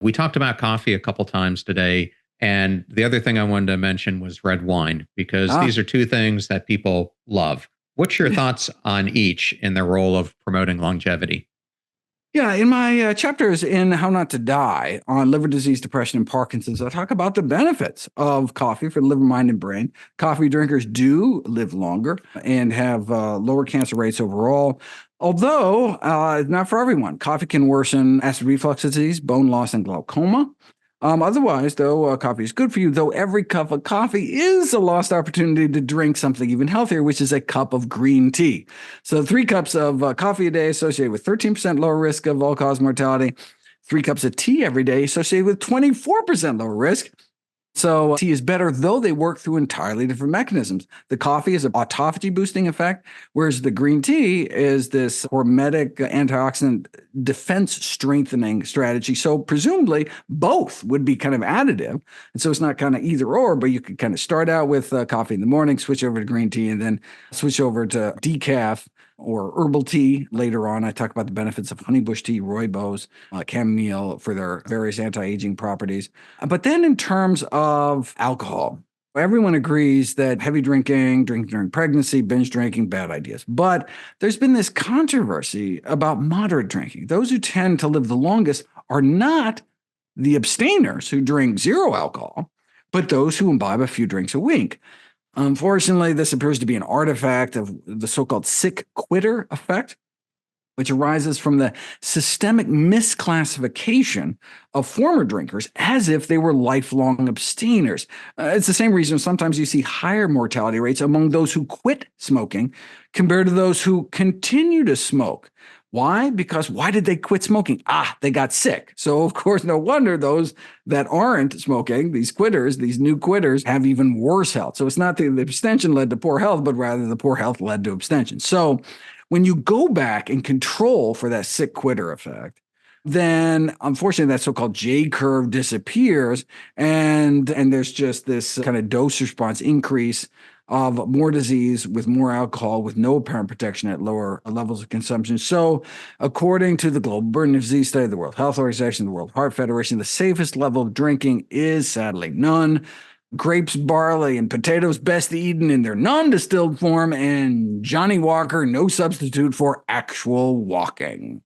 We talked about coffee a couple times today. And the other thing I wanted to mention was red wine, because Ah, these are two things that people love. What's your thoughts on each in their role of promoting longevity? yeah. In my chapters in How Not to Die on liver disease, depression, and Parkinson's, I talk about the benefits of coffee for the liver, mind, and brain. Coffee drinkers do live longer and have lower cancer rates overall. Although not for everyone, coffee can worsen acid reflux disease, bone loss, and glaucoma. Otherwise, though, coffee is good for you, though every cup of coffee is a lost opportunity to drink something even healthier, which is a cup of green tea. So 3 cups of coffee a day associated with 13% lower risk of all-cause mortality. 3 cups of tea every day associated with 24% lower risk. So tea is better, though they work through entirely different mechanisms. The coffee is an autophagy boosting effect, whereas the green tea is this hormetic antioxidant defense strengthening strategy. So presumably both would be kind of additive. And so it's not kind of either or, but you could kind of start out with coffee in the morning, switch over to green tea, and then switch over to decaf or herbal tea later on. I talk about the benefits of honeybush tea, rooibos, chamomile for their various anti-aging properties. But then in terms of alcohol, everyone agrees that heavy drinking, drinking during pregnancy, binge drinking, bad ideas. But there's been this controversy about moderate drinking. Those who tend to live the longest are not the abstainers who drink zero alcohol, but those who imbibe a few drinks a week. Unfortunately, this appears to be an artifact of the so-called sick quitter effect, which arises from the systemic misclassification of former drinkers as if they were lifelong abstainers. It's the same reason sometimes you see higher mortality rates among those who quit smoking compared to those who continue to smoke. Why? Because why did they quit smoking? They got sick. So, of course, no wonder those that aren't smoking, these quitters, these new quitters, have even worse health. So it's not that the abstention led to poor health, but rather the poor health led to abstention. So when you go back and control for that sick quitter effect, then unfortunately that so-called J curve disappears, and there's just this kind of dose response increase of more disease with more alcohol with no apparent protection at lower levels of consumption. So according to the Global Burden of Disease Study, the World Health Organization, the World Heart Federation, the safest level of drinking is sadly none. Grapes, barley, and potatoes best eaten in their non-distilled form, and Johnny Walker no substitute for actual walking.